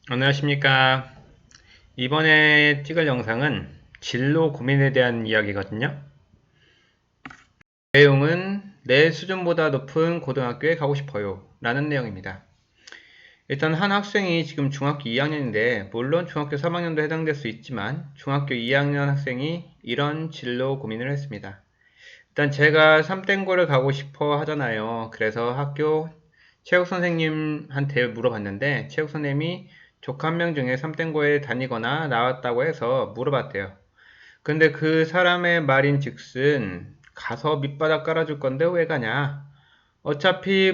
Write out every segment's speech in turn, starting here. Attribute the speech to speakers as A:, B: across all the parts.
A: 안녕하십니까. 이번에 찍을 영상은 진로 고민에 대한 이야기거든요. 내용은 내 수준보다 높은 고등학교에 가고 싶어요 라는 내용입니다. 일단 한 학생이 지금 중학교 2학년인데 물론 중학교 3학년도 해당될 수 있지만 중학교 2학년 학생이 이런 진로 고민을 했습니다. 일단 제가 3땡고를 가고 싶어 하잖아요. 그래서 학교 체육 선생님한테 물어봤는데 체육 선생님이 조카 한 명 중에 3땡고에 다니거나 나왔다고 해서 물어봤대요. 근데 그 사람의 말인 즉슨 가서 밑바닥 깔아줄 건데 왜 가냐? 어차피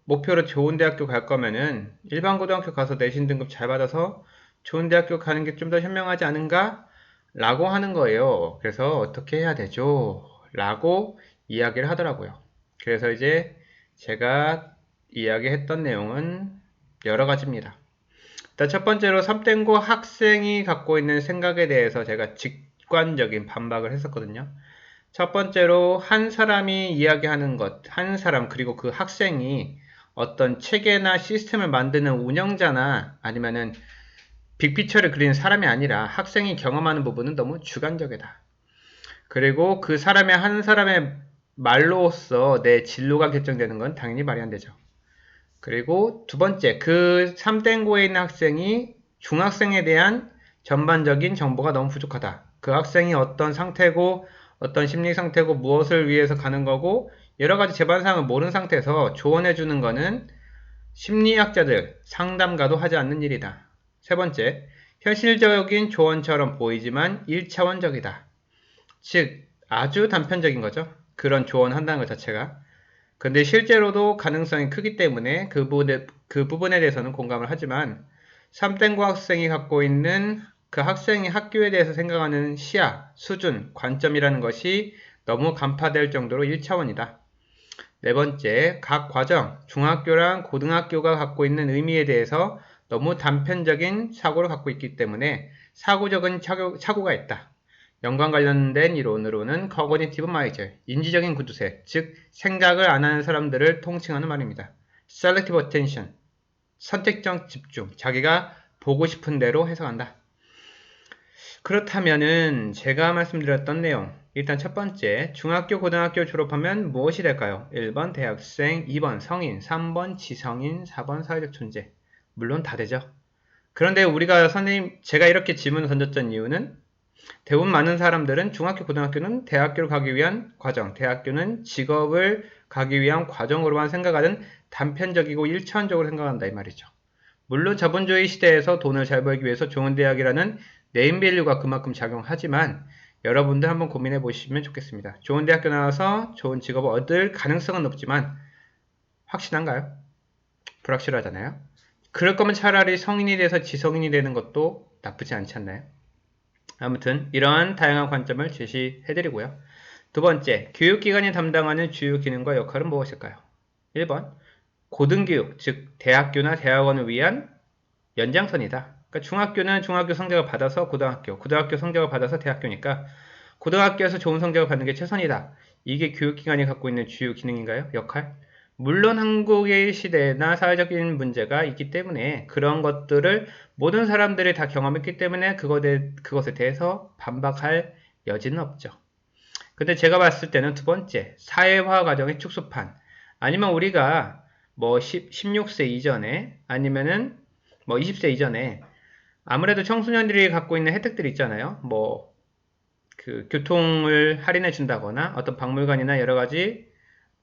A: 목표로 좋은 대학교 갈 거면은 일반 고등학교 가서 내신 등급 잘 받아서 좋은 대학교 가는 게 좀 더 현명하지 않은가? 라고 하는 거예요. 그래서 어떻게 해야 되죠? 라고 이야기를 하더라고요. 그래서 이제 제가 이야기했던 내용은 여러 가지입니다. 일단 첫 번째로 3땡고 학생이 갖고 있는 생각에 대해서 제가 직관적인 반박을 했었거든요. 첫 번째로 한 사람이 이야기하는 것, 한 사람 그리고 그 학생이 어떤 체계나 시스템을 만드는 운영자나 아니면은 빅피처를 그리는 사람이 아니라 학생이 경험하는 부분은 너무 주관적이다. 그리고 그 사람의 한 사람의 말로써 내 진로가 결정되는 건 당연히 말이 안 되죠. 그리고 두 번째, 그 3땡고에 있는 학생이 중학생에 대한 전반적인 정보가 너무 부족하다. 그 학생이 어떤 상태고, 어떤 심리 상태고, 무엇을 위해서 가는 거고, 여러 가지 재반상을 모르는 상태에서 조언해주는 거는 심리학자들, 상담가도 하지 않는 일이다. 세 번째, 현실적인 조언처럼 보이지만 1차원적이다. 즉, 아주 단편적인 거죠. 그런 조언한다는 것 자체가. 근데 실제로도 가능성이 크기 때문에 그 부분에 대해서는 공감을 하지만 3땡고 학생이 갖고 있는 그 학생이 학교에 대해서 생각하는 시야, 수준, 관점이라는 것이 너무 간파될 정도로 1차원이다. 네 번째, 각 과정, 중학교랑 고등학교가 갖고 있는 의미에 대해서 너무 단편적인 사고를 갖고 있기 때문에 사고적인 착오가 있다. 연관 관련된 이론으로는 Cognitive Miser, 인지적인 구두쇠, 즉 생각을 안 하는 사람들을 통칭하는 말입니다. Selective Attention, 선택적 집중, 자기가 보고 싶은 대로 해석한다. 그렇다면은 제가 말씀드렸던 내용, 일단 첫 번째, 중학교, 고등학교 졸업하면 무엇이 될까요? 1번 대학생, 2번 성인, 3번 지성인, 4번 사회적 존재. 물론 다 되죠. 그런데 우리가 선생님, 제가 이렇게 질문을 던졌던 이유는 대부분 많은 사람들은 중학교, 고등학교는 대학교를 가기 위한 과정, 대학교는 직업을 가기 위한 과정으로만 생각하는 단편적이고 일차원적으로 생각한다 이 말이죠. 물론 자본주의 시대에서 돈을 잘 벌기 위해서 좋은 대학이라는 네임밸류가 그만큼 작용하지만 여러분들 한번 고민해 보시면 좋겠습니다. 좋은 대학교 나와서 좋은 직업을 얻을 가능성은 높지만 확신한가요? 불확실하잖아요. 그럴 거면 차라리 성인이 돼서 지성인이 되는 것도 나쁘지 않지 않나요? 아무튼 이러한 다양한 관점을 제시해드리고요. 두 번째, 교육기관이 담당하는 주요 기능과 역할은 무엇일까요? 1번, 고등교육, 즉 대학교나 대학원을 위한 연장선이다. 그러니까 중학교는 중학교 성적을 받아서 고등학교, 고등학교 성적을 받아서 대학교니까 고등학교에서 좋은 성적을 받는 게 최선이다. 이게 교육기관이 갖고 있는 주요 기능인가요? 역할? 물론 한국의 시대나 사회적인 문제가 있기 때문에 그런 것들을 모든 사람들이 다 경험했기 때문에 그것에 대해서 반박할 여지는 없죠. 근데 제가 봤을 때는 두 번째, 사회화 과정의 축소판. 아니면 우리가 뭐 16세 이전에 아니면은 뭐 20세 이전에 아무래도 청소년들이 갖고 있는 혜택들이 있잖아요. 뭐 그 교통을 할인해 준다거나 어떤 박물관이나 여러 가지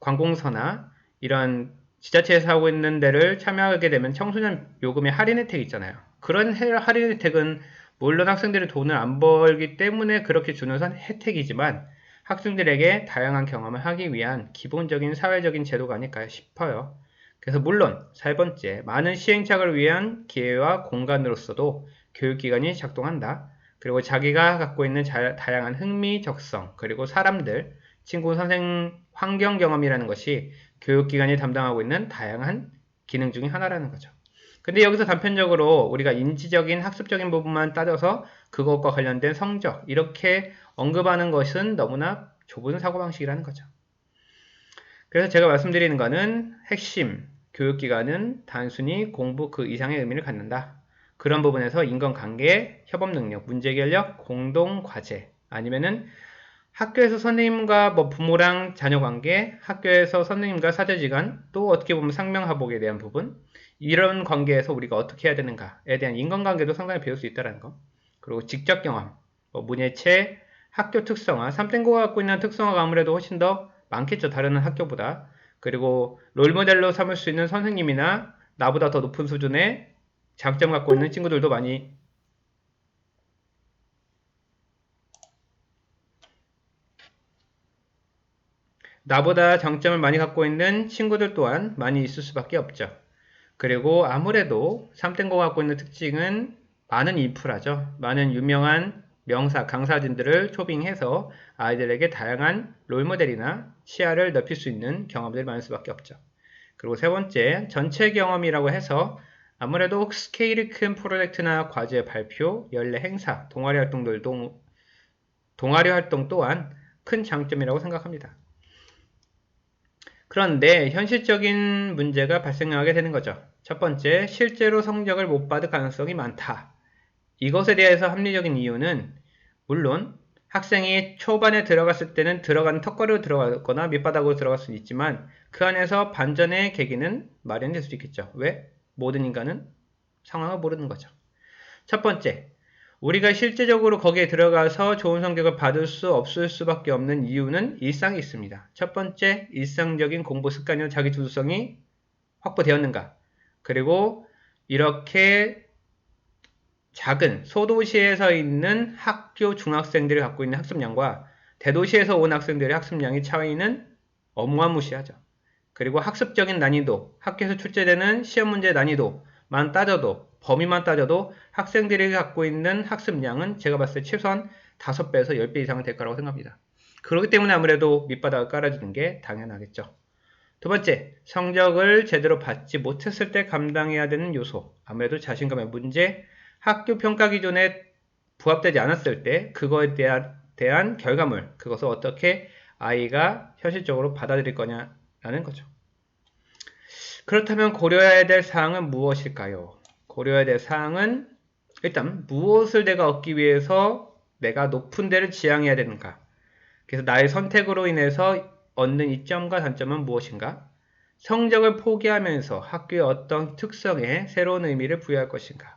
A: 관공서나 이런 지자체에서 하고 있는 데를 참여하게 되면 청소년 요금의 할인 혜택이 있잖아요. 그런 할인 혜택은 물론 학생들이 돈을 안 벌기 때문에 그렇게 주는 혜택이지만 학생들에게 다양한 경험을 하기 위한 기본적인 사회적인 제도가 아닐까 싶어요. 그래서 물론 세 번째, 많은 시행착오를 위한 기회와 공간으로서도 교육기관이 작동한다. 그리고 자기가 갖고 있는 다양한 흥미, 적성, 그리고 사람들, 친구, 선생, 환경 경험이라는 것이 교육기관이 담당하고 있는 다양한 기능 중에 하나라는 거죠. 근데 여기서 단편적으로 우리가 인지적인 학습적인 부분만 따져서 그것과 관련된 성적 이렇게 언급하는 것은 너무나 좁은 사고방식이라는 거죠. 그래서 제가 말씀드리는 거는 핵심 교육기관은 단순히 공부 그 이상의 의미를 갖는다. 그런 부분에서 인간관계, 협업능력, 문제결력, 공동과제 아니면은 학교에서 선생님과 뭐 부모랑 자녀관계, 학교에서 선생님과 사제지간, 또 어떻게 보면 상명하복에 대한 부분 이런 관계에서 우리가 어떻게 해야 되는가에 대한 인간관계도 상당히 배울 수 있다는 거. 그리고 직접 경험, 뭐 문예체, 학교 특성화, 3땡고가 갖고 있는 특성화가 아무래도 훨씬 더 많겠죠. 다른 학교보다. 그리고 롤모델로 삼을 수 있는 선생님이나 나보다 더 높은 수준의 장점 갖고 있는 친구들도 많이 나보다 장점을 많이 갖고 있는 친구들 또한 많이 있을 수밖에 없죠. 그리고 아무래도 3땡고 갖고 있는 특징은 많은 인프라죠. 많은 유명한 명사, 강사진들을 초빙해서 아이들에게 다양한 롤모델이나 시야를 넓힐 수 있는 경험들이 많을 수밖에 없죠. 그리고 세 번째, 전체 경험이라고 해서 아무래도 스케일이 큰 프로젝트나 과제 발표, 연례 행사, 동아리 활동 또한 큰 장점이라고 생각합니다. 그런데 현실적인 문제가 발생하게 되는 거죠. 첫 번째, 실제로 성적을 못 받을 가능성이 많다. 이것에 대해서 합리적인 이유는 물론 학생이 초반에 들어갔을 때는 들어간 턱걸이로 들어가거나 밑바닥으로 들어갈 수는 있지만 그 안에서 반전의 계기는 마련될 수 있겠죠. 왜? 모든 인간은 상황을 모르는 거죠. 첫 번째, 우리가 실제적으로 거기에 들어가서 좋은 성적을 받을 수 없을 수밖에 없는 이유는 일상이 있습니다. 첫 번째, 일상적인 공부 습관이나 자기 주도성이 확보되었는가? 그리고 이렇게 작은 소도시에서 있는 학교 중학생들이 갖고 있는 학습량과 대도시에서 온 학생들의 학습량의 차이는 어마무시하죠. 그리고 학습적인 난이도, 학교에서 출제되는 시험 문제 난이도만 따져도 범위만 따져도 학생들이 갖고 있는 학습량은 제가 봤을 때 최소한 5배에서 10배 이상은 될 거라고 생각합니다. 그렇기 때문에 아무래도 밑바닥을 깔아주는 게 당연하겠죠. 두 번째, 성적을 제대로 받지 못했을 때 감당해야 되는 요소. 아무래도 자신감의 문제, 학교 평가 기준에 부합되지 않았을 때 그거에 대한 결과물, 그것을 어떻게 아이가 현실적으로 받아들일 거냐라는 거죠. 그렇다면 고려해야 될 사항은 무엇일까요? 고려해야 될 사항은 일단 무엇을 내가 얻기 위해서 내가 높은 데를 지향해야 되는가? 그래서 나의 선택으로 인해서 얻는 이점과 단점은 무엇인가? 성적을 포기하면서 학교의 어떤 특성에 새로운 의미를 부여할 것인가?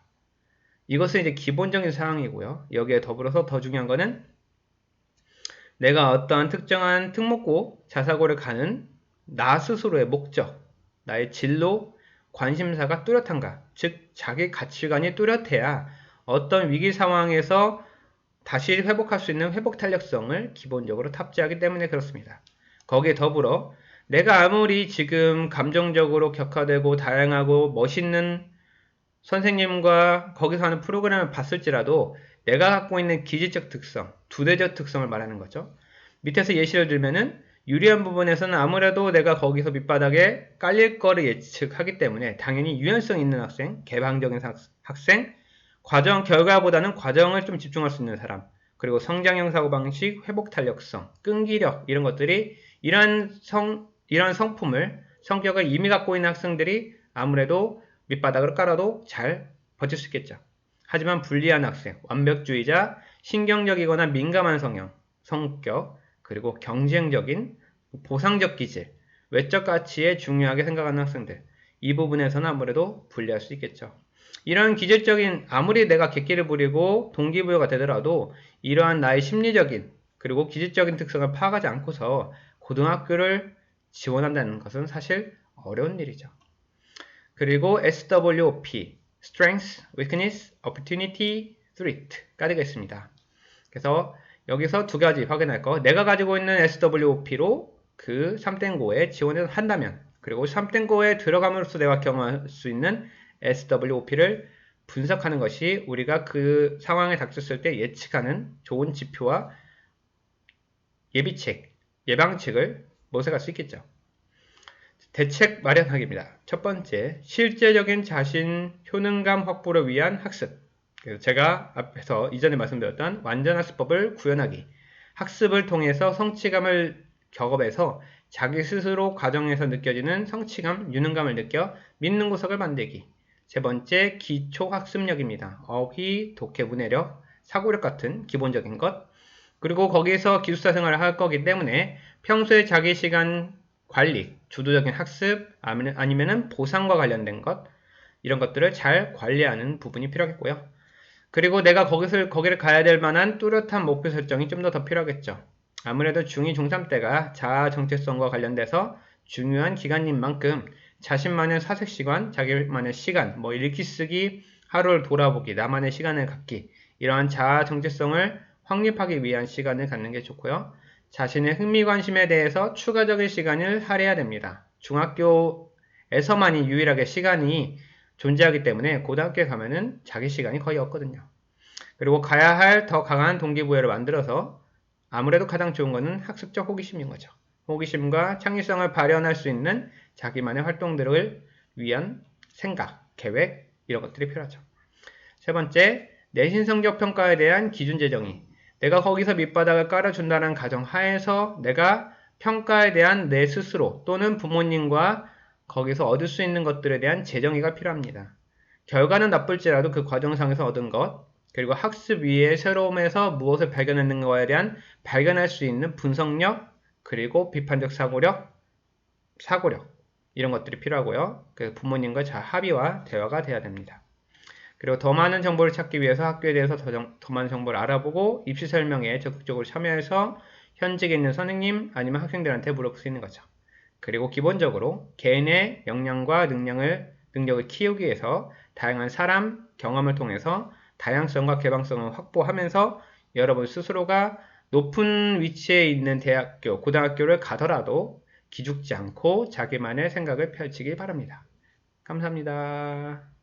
A: 이것은 이제 기본적인 사항이고요. 여기에 더불어서 더 중요한 거는 내가 어떠한 특정한 특목고, 자사고를 가는 나 스스로의 목적, 나의 진로, 관심사가 뚜렷한가? 즉, 자기 가치관이 뚜렷해야 어떤 위기 상황에서 다시 회복할 수 있는 회복 탄력성을 기본적으로 탑재하기 때문에 그렇습니다. 거기에 더불어 내가 아무리 지금 감정적으로 격화되고 다양하고 멋있는 선생님과 거기서 하는 프로그램을 봤을지라도 내가 갖고 있는 기질적 특성, 두대적 특성을 말하는 거죠. 밑에서 예시를 들면은 유리한 부분에서는 아무래도 내가 거기서 밑바닥에 깔릴 거를 예측하기 때문에 당연히 유연성 있는 학생, 개방적인 학생, 과정, 결과보다는 과정을 좀 집중할 수 있는 사람, 그리고 성장형 사고방식, 회복 탄력성, 끈기력 이런 것들이 이런 성품을 성격을 이미 갖고 있는 학생들이 아무래도 밑바닥을 깔아도 잘 버틸 수 있겠죠. 하지만 불리한 학생, 완벽주의자, 신경적이거나 민감한 성격, 그리고 경쟁적인 보상적 기질, 외적 가치에 중요하게 생각하는 학생들, 이 부분에서는 아무래도 불리할 수 있겠죠. 이런 기질적인 아무리 내가 객기를 부리고 동기부여가 되더라도 이러한 나의 심리적인 그리고 기질적인 특성을 파악하지 않고서 고등학교를 지원한다는 것은 사실 어려운 일이죠. 그리고 SWOP, Strength, Weakness, Opportunity, Threat가 되겠습니다. 그래서 여기서 두 가지 확인할 거. 내가 가지고 있는 SWOP로 그 3땡고에 지원을 한다면 그리고 3땡고에 들어감으로써 내가 경험할 수 있는 SWOP를 분석하는 것이 우리가 그 상황에 닥쳤을 때 예측하는 좋은 지표와 예비책, 예방책을 모색할 수 있겠죠. 대책 마련하기입니다. 첫 번째, 실제적인 자신 효능감 확보를 위한 학습. 그래서 제가 앞에서 이전에 말씀드렸던 완전학습법을 구현하기. 학습을 통해서 성취감을 경험해서 자기 스스로 과정에서 느껴지는 성취감, 유능감을 느껴 믿는 구석을 만들기. 세 번째, 기초 학습력입니다. 어휘, 독해, 문해력, 사고력 같은 기본적인 것. 그리고 거기에서 기숙사 생활을 할 거기 때문에 평소에 자기 시간 관리, 주도적인 학습, 아니면은 보상과 관련된 것, 이런 것들을 잘 관리하는 부분이 필요하겠고요. 그리고 내가 거기를 가야 될 만한 뚜렷한 목표 설정이 좀 더 필요하겠죠. 아무래도 중2, 중3 때가 자아 정체성과 관련돼서 중요한 기간인 만큼 자신만의 사색시간, 자기만의 시간, 뭐 읽기 쓰기, 하루를 돌아보기, 나만의 시간을 갖기, 이러한 자아 정체성을 확립하기 위한 시간을 갖는 게 좋고요. 자신의 흥미 관심에 대해서 추가적인 시간을 할애해야 됩니다. 중학교에서만이 유일하게 시간이 존재하기 때문에 고등학교에 가면은 자기 시간이 거의 없거든요. 그리고 가야 할 더 강한 동기부여를 만들어서 아무래도 가장 좋은 것은 학습적 호기심인 거죠. 호기심과 창의성을 발현할 수 있는 자기만의 활동들을 위한 생각, 계획, 이런 것들이 필요하죠. 세 번째, 내신 성적 평가에 대한 기준 제정이. 내가 거기서 밑바닥을 깔아준다는 가정 하에서 내가 평가에 대한 내 스스로 또는 부모님과 거기서 얻을 수 있는 것들에 대한 재정의가 필요합니다. 결과는 나쁠지라도 그 과정상에서 얻은 것, 그리고 학습 위의 새로움에서 무엇을 발견했는가에 대한 발견할 수 있는 분석력, 그리고 비판적 사고력, 이런 것들이 필요하고요. 그 부모님과 잘 합의와 대화가 돼야 됩니다. 그리고 더 많은 정보를 찾기 위해서 학교에 대해서 더 많은 정보를 알아보고 입시 설명에 적극적으로 참여해서 현직에 있는 선생님 아니면 학생들한테 물어볼 수 있는 거죠. 그리고 기본적으로 개인의 역량과 능력을 키우기 위해서 다양한 사람, 경험을 통해서 다양성과 개방성을 확보하면서 여러분 스스로가 높은 위치에 있는 대학교, 고등학교를 가더라도 기죽지 않고 자기만의 생각을 펼치기 바랍니다. 감사합니다.